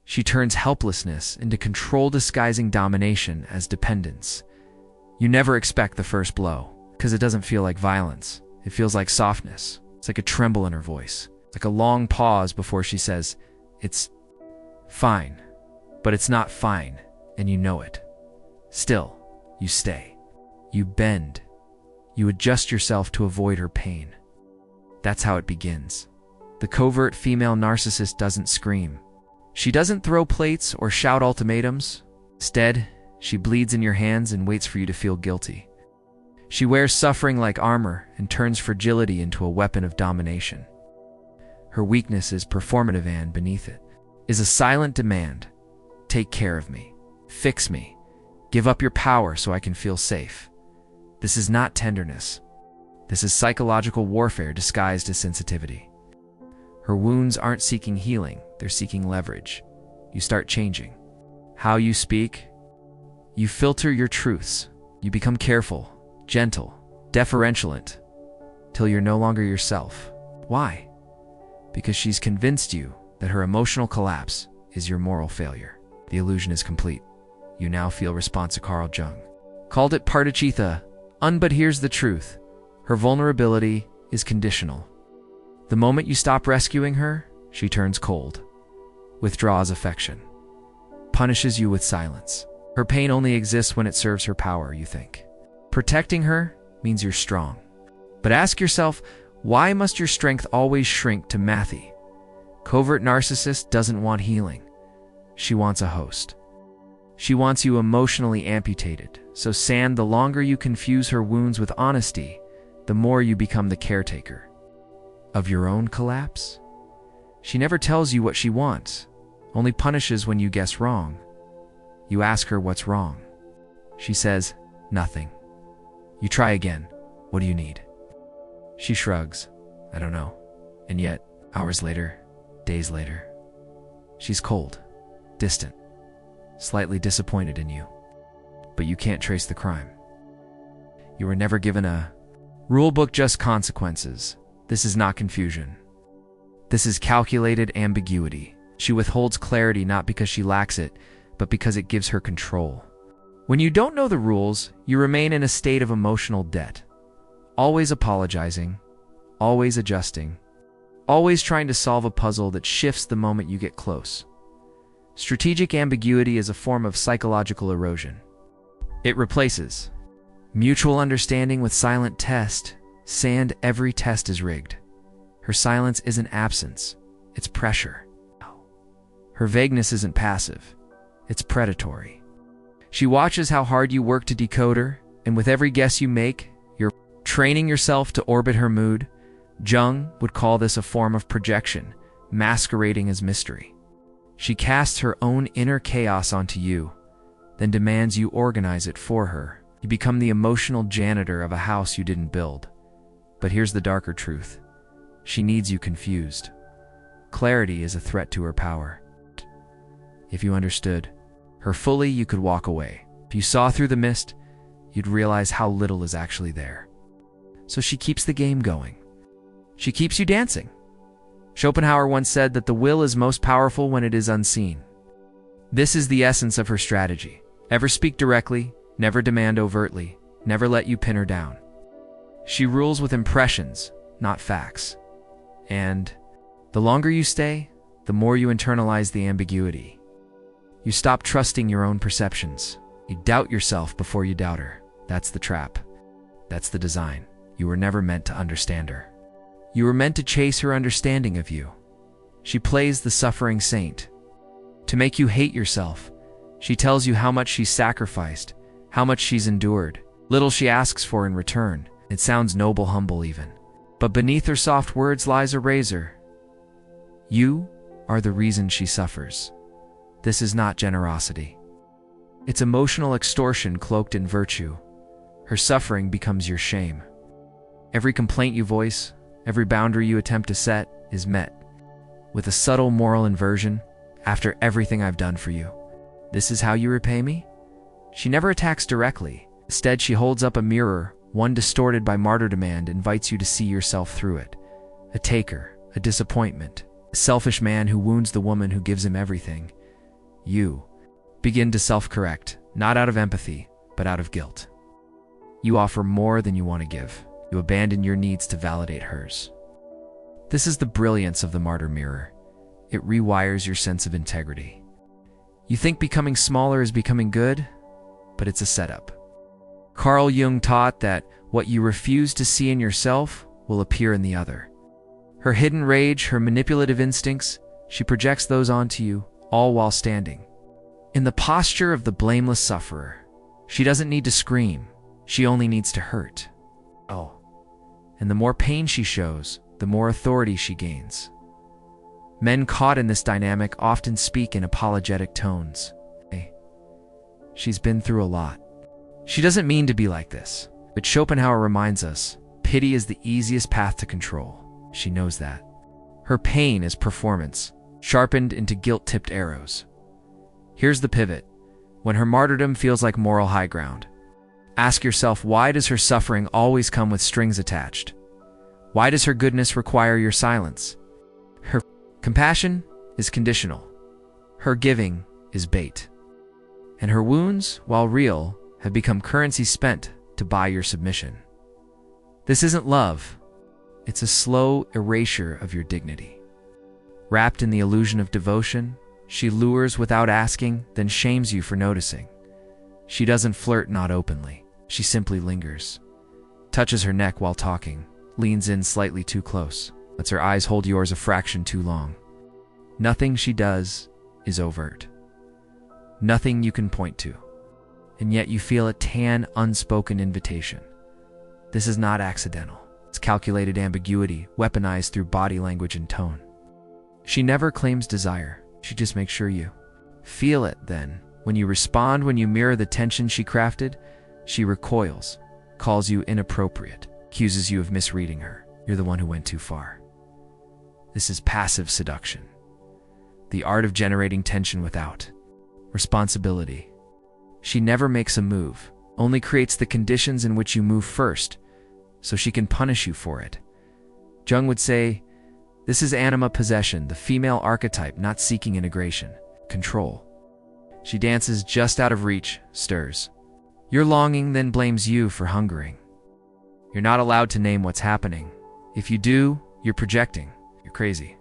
She turns helplessness into control, disguising domination as dependence. You never expect the first blow, because it doesn't feel like violence. It feels like softness. It's like a tremble in her voice. It's like a long pause before she says, "It's fine." But it's not fine, and you know it. Still, you stay. You bend. You adjust yourself to avoid her pain. That's how it begins. The covert female narcissist doesn't scream. She doesn't throw plates or shout ultimatums. Instead, she bleeds in your hands and waits for you to feel guilty. She wears suffering like armor and turns fragility into a weapon of domination. Her weakness is performative, and beneath it is a silent demand. Take care of me. Fix me. Give up your power so I can feel safe. This is not tenderness. This is psychological warfare disguised as sensitivity. Her wounds aren't seeking healing, they're seeking leverage. You start changing. How you speak. You filter your truths. You become careful, gentle, deferential, till you're no longer yourself. Why? Because she's convinced you that her emotional collapse is your moral failure. The illusion is complete. You now feel responsive. Carl Jung called it partachitha, but here's the truth. Her vulnerability is conditional. The moment you stop rescuing her, she turns cold, withdraws affection, punishes you with silence. Her pain only exists when it serves her power, you think. Protecting her means you're strong. But ask yourself, why must your strength always shrink to Matthew? Covert narcissist doesn't want healing. She wants a host. She wants you emotionally amputated. So the longer you confuse her wounds with honesty, the more you become the caretaker of your own collapse. She never tells you what she wants, only punishes when you guess wrong. You ask her what's wrong. She says, nothing. You try again. What do you need? She shrugs. I don't know. And yet, hours later, days later, she's cold, distant, slightly disappointed in you. But you can't trace the crime. You were never given a rule book, just consequences. This is not confusion. This is calculated ambiguity. She withholds clarity not because she lacks it, but because it gives her control. When you don't know the rules, you remain in a state of emotional debt, always apologizing, always adjusting, always trying to solve a puzzle that shifts the moment you get close. Strategic ambiguity is a form of psychological erosion. It replaces mutual understanding with silent test. Every test is rigged. Her silence isn't absence, it's pressure. Her vagueness isn't passive, it's predatory. She watches how hard you work to decode her, and with every guess you make, you're training yourself to orbit her mood. Jung would call this a form of projection, masquerading as mystery. She casts her own inner chaos onto you, then demands you organize it for her. You become the emotional janitor of a house you didn't build. But here's the darker truth. She needs you confused. Clarity is a threat to her power. If you understood her fully, you could walk away. If you saw through the mist, you'd realize how little is actually there. So she keeps the game going. She keeps you dancing. Schopenhauer once said that the will is most powerful when it is unseen. This is the essence of her strategy. Ever speak directly, never demand overtly, never let you pin her down. She rules with impressions, not facts. And the longer you stay, the more you internalize the ambiguity. You stop trusting your own perceptions. You doubt yourself before you doubt her. That's the trap. That's the design. You were never meant to understand her. You were meant to chase her understanding of you. She plays the suffering saint. To make you hate yourself, she tells you how much she's sacrificed, how much she's endured, little she asks for in return. It sounds noble, humble even. But beneath her soft words lies a razor. You are the reason she suffers. This is not generosity. It's emotional extortion cloaked in virtue. Her suffering becomes your shame. Every complaint you voice, every boundary you attempt to set, is met with a subtle moral inversion. After everything I've done for you, this is how you repay me? She never attacks directly. Instead, she holds up a mirror, one distorted by martyrdom, and invites you to see yourself through it. A taker, a disappointment, a selfish man who wounds the woman who gives him everything. You begin to self-correct, not out of empathy, but out of guilt. You offer more than you want to give. You abandon your needs to validate hers. This is the brilliance of the martyr mirror. It rewires your sense of integrity. You think becoming smaller is becoming good, but it's a setup. Carl Jung taught that what you refuse to see in yourself will appear in the other. Her hidden rage, her manipulative instincts, she projects those onto you, all while standing in the posture of the blameless sufferer. She doesn't need to scream. She only needs to hurt. And the more pain she shows, the more authority she gains. Men caught in this dynamic often speak in apologetic tones. Hey, she's been through a lot. She doesn't mean to be like this, but Schopenhauer reminds us, pity is the easiest path to control. She knows that. Her pain is performance, sharpened into guilt-tipped arrows. Here's the pivot. When her martyrdom feels like moral high ground, ask yourself, why does her suffering always come with strings attached? Why does her goodness require your silence? Her compassion is conditional. Her giving is bait. And her wounds, while real, have become currency spent to buy your submission. This isn't love. It's a slow erasure of your dignity. Wrapped in the illusion of devotion, she lures without asking, then shames you for noticing. She doesn't flirt, not openly. She simply lingers, touches her neck while talking, leans in slightly too close, lets her eyes hold yours a fraction too long. Nothing she does is overt. Nothing you can point to. And yet you feel a tan, unspoken invitation. This is not accidental. It's calculated ambiguity, weaponized through body language and tone. She never claims desire. She just makes sure you feel it. Then, when you respond, when you mirror the tension she crafted, she recoils, calls you inappropriate, accuses you of misreading her. You're the one who went too far. This is passive seduction. The art of generating tension without responsibility. She never makes a move, only creates the conditions in which you move first, so she can punish you for it. Jung would say, this is anima possession, the female archetype not seeking integration, control. She dances just out of reach, stirs. Your longing then blames you for hungering. You're not allowed to name what's happening. If you do, you're projecting. You're crazy.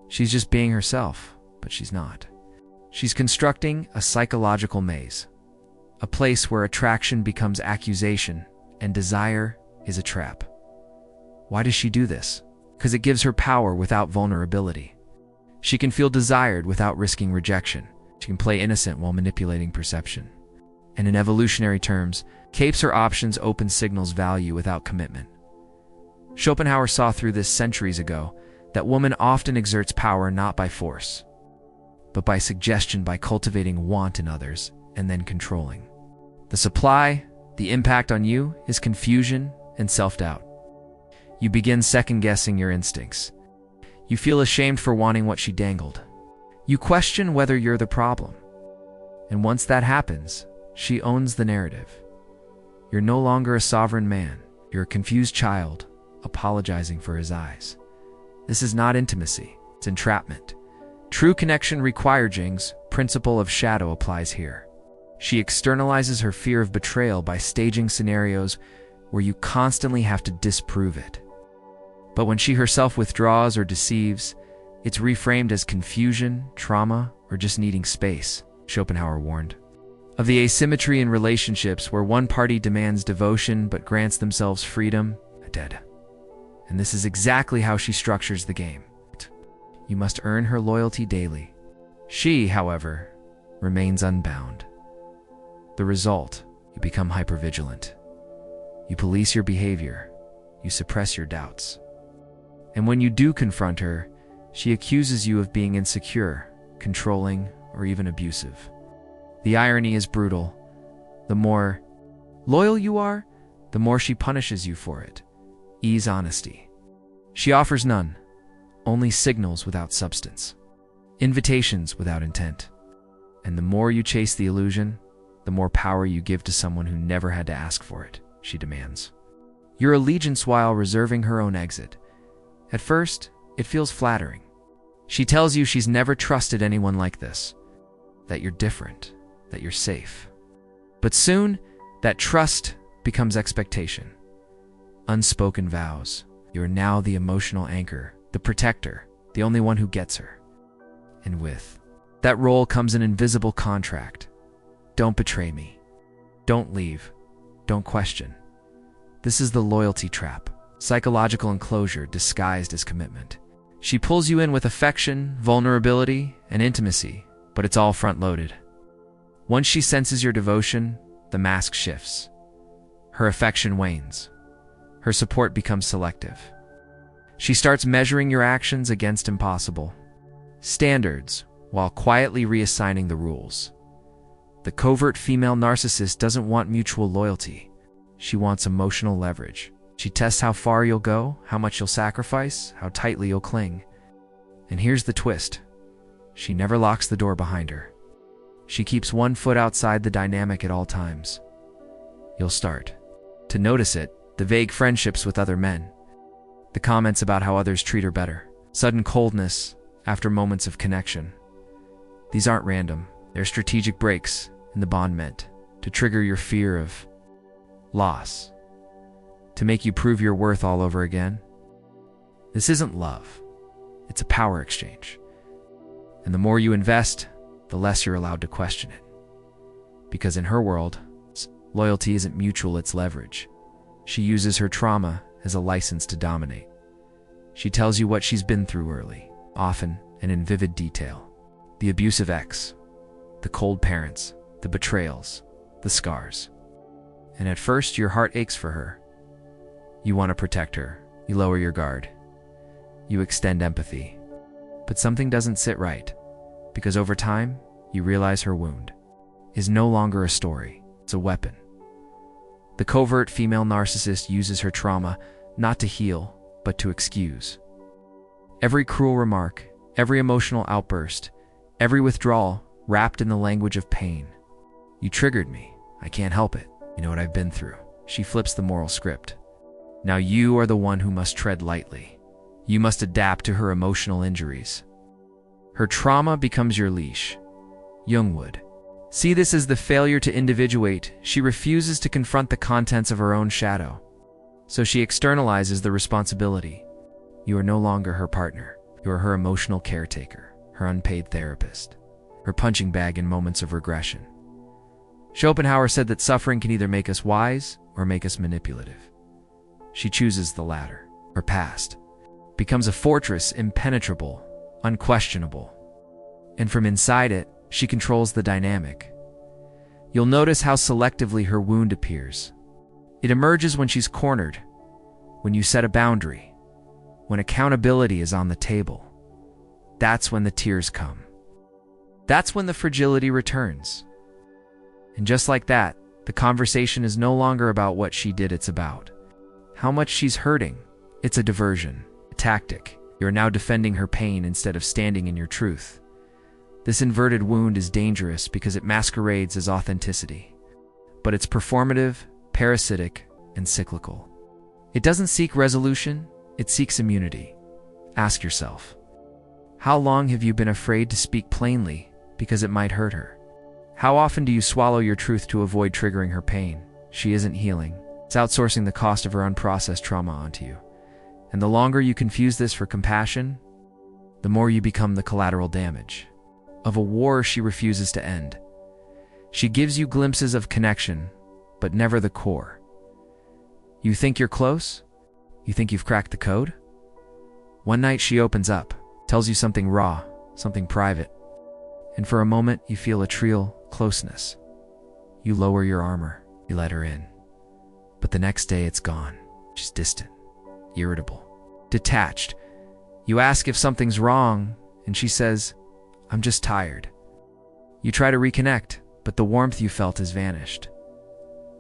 She's just being herself, but she's not. She's constructing a psychological maze, a place where attraction becomes accusation and desire is a trap. Why does she do this? Because it gives her power without vulnerability. She can feel desired without risking rejection. She can play innocent while manipulating perception. And in evolutionary terms, capes her options, open signals value without commitment. Schopenhauer saw through this centuries ago, that woman often exerts power not by force, but by suggestion, by cultivating want in others and then controlling. The supply, the impact on you, is confusion and self-doubt. You begin second-guessing your instincts. You feel ashamed for wanting what she dangled. You question whether you're the problem. And once that happens, she owns the narrative. You're no longer a sovereign man. You're a confused child, apologizing for his eyes. This is not intimacy, it's entrapment. True connection requires Jung's principle of shadow applies here. She externalizes her fear of betrayal by staging scenarios where you constantly have to disprove it. But when she herself withdraws or deceives, it's reframed as confusion, trauma, or just needing space, Schopenhauer warned. Of the asymmetry in relationships where one party demands devotion but grants themselves freedom, dead. And this is exactly how she structures the game. You must earn her loyalty daily. She, however, remains unbound. The result, you become hypervigilant. You police your behavior. You suppress your doubts. And when you do confront her, she accuses you of being insecure, controlling, or even abusive. The irony is brutal. The more loyal you are, the more she punishes you for it. Ease honesty. She offers none, only signals without substance, invitations without intent. And the more you chase the illusion, the more power you give to someone who never had to ask for it, she demands. Your allegiance while reserving her own exit. At first, it feels flattering. She tells you she's never trusted anyone like this. that you're different, that you're safe. But soon, that trust becomes expectation. Unspoken vows. You are now the emotional anchor, the protector, the only one who gets her. And with that role comes an invisible contract. Don't betray me. Don't leave. Don't question. This is the loyalty trap, psychological enclosure disguised as commitment. She pulls you in with affection, vulnerability, and intimacy, but it's all front-loaded. Once she senses your devotion, the mask shifts. Her affection wanes. Her support becomes selective. She starts measuring your actions against impossible standards while quietly reassigning the rules. The covert female narcissist doesn't want mutual loyalty. She wants emotional leverage. She tests how far you'll go, how much you'll sacrifice, how tightly you'll cling. And here's the twist. She never locks the door behind her. She keeps one foot outside the dynamic at all times. You'll start to notice it, the vague friendships with other men, the comments about how others treat her better, sudden coldness after moments of connection. These aren't random. They're strategic breaks in the bond meant to trigger your fear of loss, to make you prove your worth all over again. This isn't love. It's a power exchange. And the more you invest, the less you're allowed to question it. Because in her world, loyalty isn't mutual, it's leverage. She uses her trauma as a license to dominate. She tells you what she's been through early, often and in vivid detail. The abusive ex, the cold parents, the betrayals, the scars. And at first, your heart aches for her. You want to protect her. You lower your guard. You extend empathy. But something doesn't sit right, because over time, you realize her wound is no longer a story, it's a weapon. The covert female narcissist uses her trauma not to heal, but to excuse. Every cruel remark, every emotional outburst, every withdrawal wrapped in the language of pain. You triggered me. I can't help it. You know what I've been through. She flips the moral script. Now you are the one who must tread lightly. You must adapt to her emotional injuries. Her trauma becomes your leash. Jungwood. See this as the failure to individuate. She refuses to confront the contents of her own shadow. So she externalizes the responsibility. You are no longer her partner. You are her emotional caretaker, her unpaid therapist, her punching bag in moments of regression. Schopenhauer said that suffering can either make us wise or make us manipulative. She chooses the latter. Her past becomes a fortress, impenetrable, unquestionable. And from inside it, she controls the dynamic. You'll notice how selectively her wound appears. It emerges when she's cornered, when you set a boundary, when accountability is on the table. That's when the tears come. That's when the fragility returns. And just like that, the conversation is no longer about what she did, it's about how much she's hurting. It's a diversion, a tactic. You're now defending her pain instead of standing in your truth. This inverted wound is dangerous because it masquerades as authenticity. But it's performative, parasitic, and cyclical. It doesn't seek resolution, it seeks immunity. Ask yourself, how long have you been afraid to speak plainly because it might hurt her? How often do you swallow your truth to avoid triggering her pain? She isn't healing. It's outsourcing the cost of her unprocessed trauma onto you. And the longer you confuse this for compassion, the more you become the collateral damage of a war she refuses to end. She gives you glimpses of connection, but never the core. You think you're close? You think you've cracked the code? One night she opens up, tells you something raw, something private, and for a moment you feel a real closeness. You lower your armor, you let her in. But the next day it's gone. She's distant, irritable, detached. You ask if something's wrong, and she says, "I'm just tired." You try to reconnect, but the warmth you felt has vanished.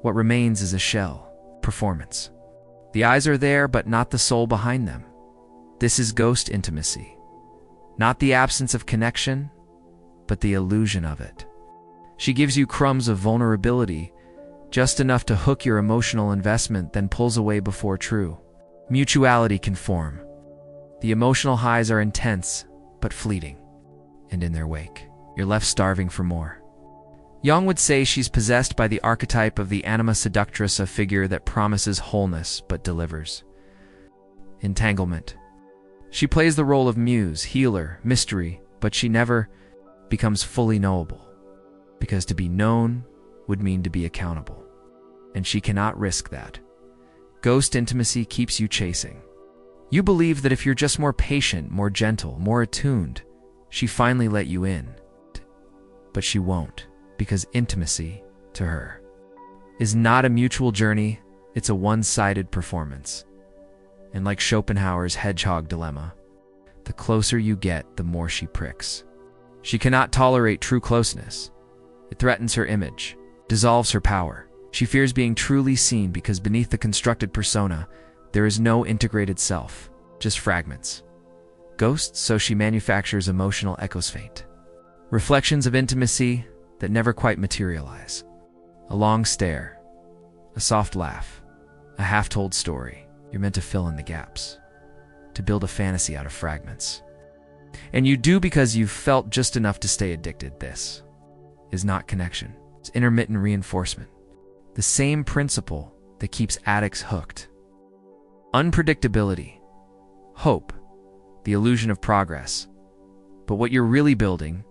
What remains is a shell, performance. The eyes are there, but not the soul behind them. This is ghost intimacy. Not the absence of connection, but the illusion of it. She gives you crumbs of vulnerability, just enough to hook your emotional investment, then pulls away before true mutuality can form. The emotional highs are intense, but fleeting. And in their wake, You're left starving for more. Jung would say she's possessed by the archetype of the anima seductress, a figure that promises wholeness but delivers entanglement. She plays the role of muse, healer, mystery, but she never becomes fully knowable, because to be known would mean to be accountable, and she cannot risk that. Ghost intimacy keeps you chasing. You believe that if you're just more patient, more gentle, more attuned, she finally let you in. But she won't, because intimacy, to her, is not a mutual journey, it's a one-sided performance. And like Schopenhauer's hedgehog dilemma, the closer you get, the more she pricks. She cannot tolerate true closeness. It threatens her image, dissolves her power. She fears being truly seen because beneath the constructed persona, there is no integrated self, just fragments. Ghosts, so she manufactures emotional echoes, faint reflections of intimacy that never quite materialize. A long stare, a soft laugh, a half-told story. You're meant to fill in the gaps, to build a fantasy out of fragments. And you do because you've felt just enough to stay addicted. This is not connection. It's intermittent reinforcement. The same principle that keeps addicts hooked. Unpredictability, hope, the illusion of progress. But what you're really building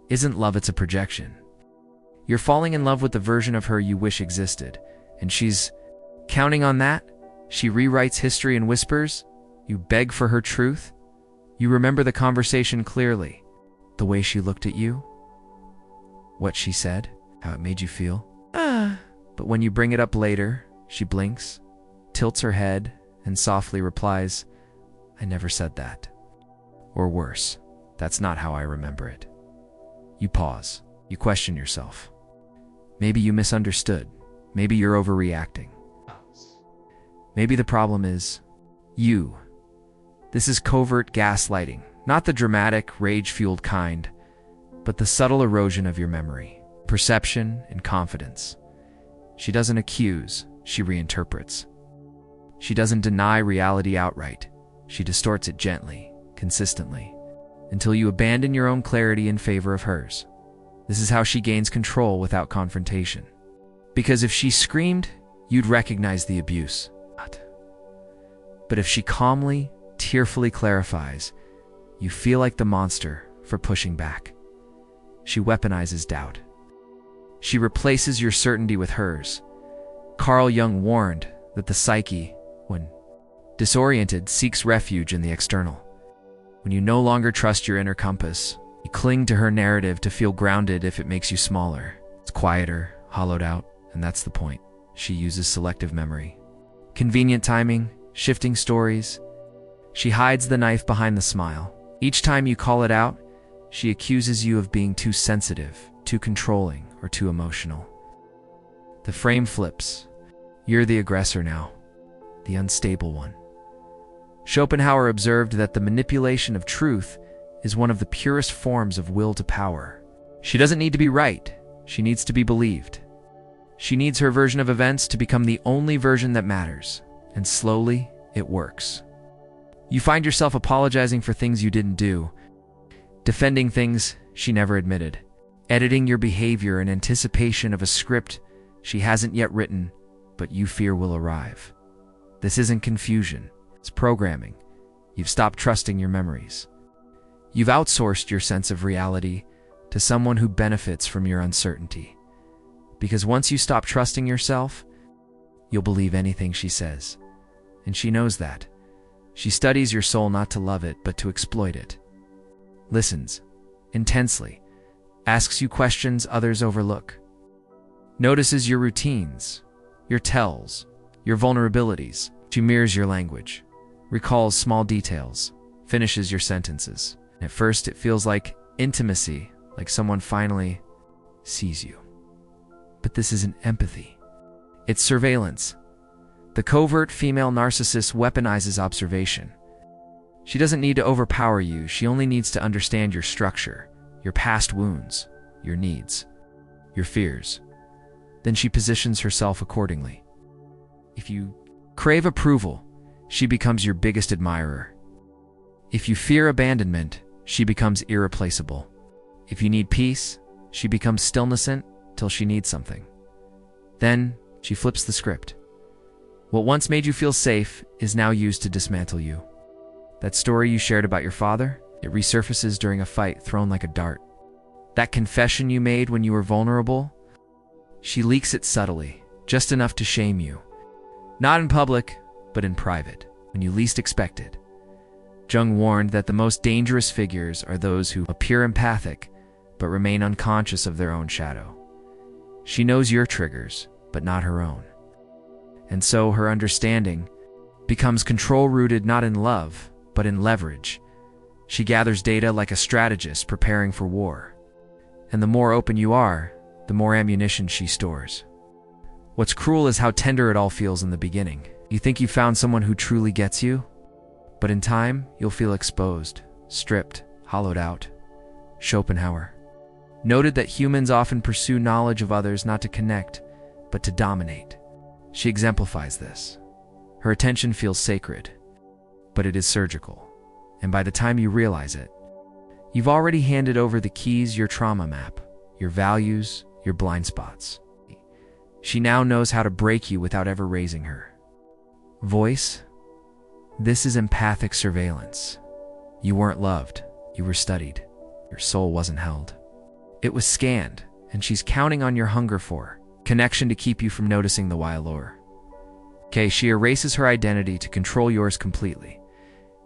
isn't love, it's a projection. You're falling in love with the version of her you wish existed, and she's counting on that. She rewrites history and whispers. You beg for her truth. You remember the conversation clearly, the way she looked at you, what she said, how it made you feel. But when you bring it up later, she blinks, tilts her head, and softly replies, "I never said that." Or worse, "That's not how I remember it." You pause. You question yourself. Maybe you misunderstood. Maybe you're overreacting. Maybe the problem is you. This is covert gaslighting, not the dramatic, rage-fueled kind, but the subtle erosion of your memory, perception, and confidence. She doesn't accuse, she reinterprets. She doesn't deny reality outright. She distorts it gently, consistently, until you abandon your own clarity in favor of hers. This is how she gains control without confrontation. Because if she screamed, you'd recognize the abuse. But if she calmly, tearfully clarifies, you feel like the monster for pushing back. She weaponizes doubt. She replaces your certainty with hers. Carl Jung warned that the psyche, when disoriented, seeks refuge in the external. When you no longer trust your inner compass, you cling to her narrative to feel grounded if it makes you smaller. It's quieter, hollowed out, and that's the point. She uses selective memory. Convenient timing, shifting stories. She hides the knife behind the smile. Each time you call it out, she accuses you of being too sensitive, too controlling, or too emotional. The frame flips. You're the aggressor now, the unstable one. Schopenhauer observed that the manipulation of truth is one of the purest forms of will to power. She doesn't need to be right. She needs to be believed. She needs her version of events to become the only version that matters. And slowly, it works. You find yourself apologizing for things you didn't do, defending things she never admitted, editing your behavior in anticipation of a script she hasn't yet written, but you fear will arrive. This isn't confusion. It's programming. You've stopped trusting your memories. You've outsourced your sense of reality to someone who benefits from your uncertainty. Because once you stop trusting yourself, you'll believe anything she says. And she knows that. She studies your soul not to love it, but to exploit it. Listens intensely, asks you questions others overlook, notices your routines, your tells, your vulnerabilities. She mirrors your language, recalls small details, finishes your sentences. At first, it feels like intimacy, like someone finally sees you. But this isn't empathy. It's surveillance. The covert female narcissist weaponizes observation. She doesn't need to overpower you. She only needs to understand your structure, your past wounds, your needs, your fears. Then she positions herself accordingly. If you crave approval, she becomes your biggest admirer. If you fear abandonment, she becomes irreplaceable. If you need peace, she becomes stillnessant till she needs something. Then she flips the script. What once made you feel safe is now used to dismantle you. That story you shared about your father, it resurfaces during a fight thrown like a dart. That confession you made when you were vulnerable, she leaks it subtly, just enough to shame you. Not in public, but in private, when you least expect it. Jung warned that the most dangerous figures are those who appear empathic, but remain unconscious of their own shadow. She knows your triggers, but not her own. And so her understanding becomes control rooted not in love, but in leverage. She gathers data like a strategist preparing for war. And the more open you are, the more ammunition she stores. What's cruel is how tender it all feels in the beginning. You think you found someone who truly gets you, but in time, you'll feel exposed, stripped, hollowed out. Schopenhauer noted that humans often pursue knowledge of others not to connect, but to dominate. She exemplifies this. Her attention feels sacred, but it is surgical. And by the time you realize it, you've already handed over the keys, your trauma map, your values, your blind spots. She now knows how to break you without ever raising her voice. This is empathic surveillance. You weren't loved, you were studied. Your soul wasn't held. It was scanned, and she's counting on your hunger for connection to keep you from noticing the wild lure. Okay, she erases her identity to control yours completely.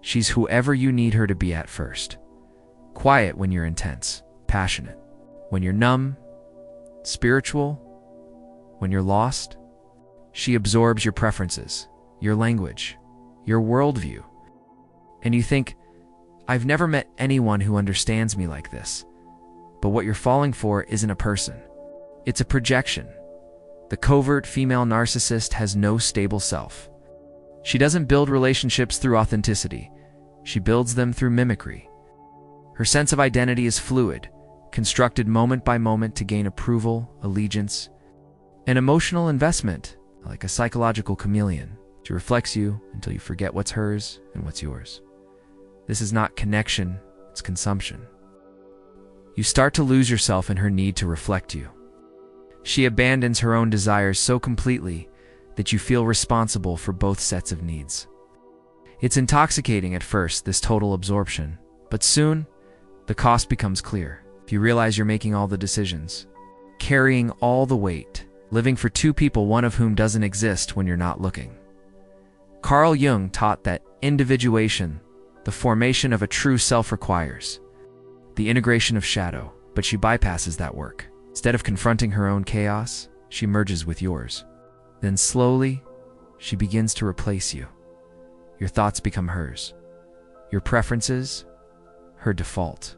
She's whoever you need her to be at first. Quiet when you're intense, passionate. When you're numb, spiritual. When you're lost. She absorbs your preferences, your language, your worldview. And you think, I've never met anyone who understands me like this. But what you're falling for isn't a person. It's a projection. The covert female narcissist has no stable self. She doesn't build relationships through authenticity. She builds them through mimicry. Her sense of identity is fluid, constructed moment by moment to gain approval, allegiance, an emotional investment, like a psychological chameleon. She reflects you until you forget what's hers and what's yours. This is not connection, it's consumption. You start to lose yourself in her need to reflect you. She abandons her own desires so completely that you feel responsible for both sets of needs. It's intoxicating at first, this total absorption, but soon, the cost becomes clear. If you realize you're making all the decisions, carrying all the weight, living for two people, one of whom doesn't exist when you're not looking. Carl Jung taught that individuation, the formation of a true self, requires the integration of shadow, but she bypasses that work. Instead of confronting her own chaos, she merges with yours. Then slowly, she begins to replace you. Your thoughts become hers. Your preferences, her default.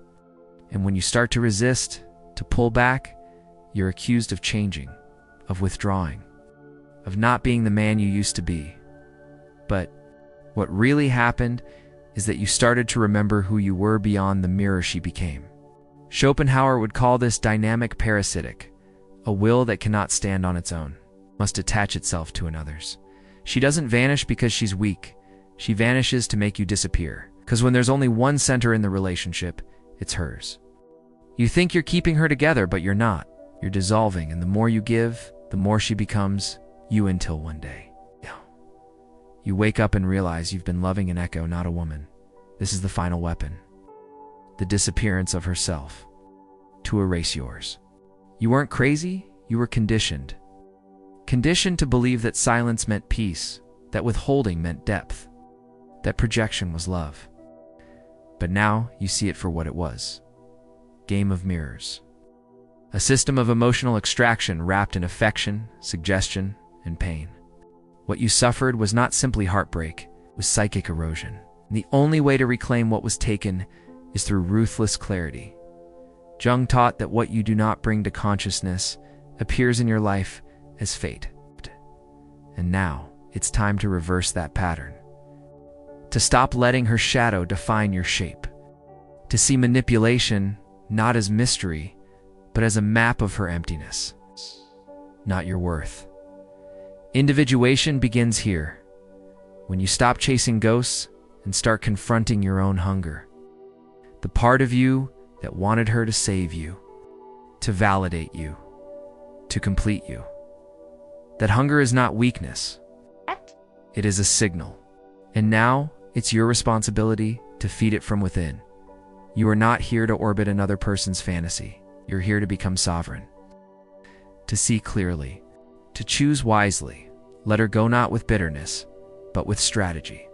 And when you start to resist, to pull back, you're accused of changing, of withdrawing, of not being the man you used to be. But what really happened is that you started to remember who you were beyond the mirror she became. Schopenhauer would call this dynamic parasitic, a will that cannot stand on its own, must attach itself to another's. She doesn't vanish because she's weak. She vanishes to make you disappear, because when there's only one center in the relationship, it's hers. You think you're keeping her together, but you're not. You're dissolving, and the more you give, the more she becomes you, until one day you wake up and realize you've been loving an echo, not a woman. This is the final weapon. The disappearance of herself, to erase yours. You weren't crazy, you were conditioned. Conditioned to believe that silence meant peace, that withholding meant depth, that projection was love. But now you see it for what it was. Game of mirrors. A system of emotional extraction wrapped in affection, suggestion, and pain. What you suffered was not simply heartbreak, it was psychic erosion. And the only way to reclaim what was taken is through ruthless clarity. Jung taught that what you do not bring to consciousness appears in your life as fate. And now, it's time to reverse that pattern. To stop letting her shadow define your shape. To see manipulation not as mystery, but as a map of her emptiness, not your worth. Individuation begins here, when you stop chasing ghosts and start confronting your own hunger. The part of you that wanted her to save you, to validate you, to complete you. That hunger is not weakness. It is a signal. And now, it's your responsibility to feed it from within. You are not here to orbit another person's fantasy. You're here to become sovereign. To see clearly, to choose wisely. Let her go not with bitterness, but with strategy.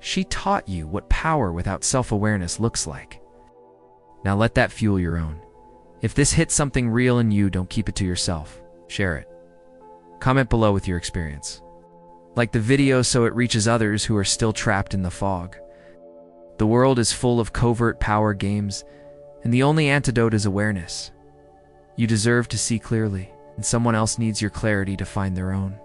She taught you what power without self-awareness looks like. Now let that fuel your own. If this hits something real in you, don't keep it to yourself. Share it. Comment below with your experience. Like the video so it reaches others who are still trapped in the fog. The world is full of covert power games, and the only antidote is awareness. You deserve to see clearly, and someone else needs your clarity to find their own.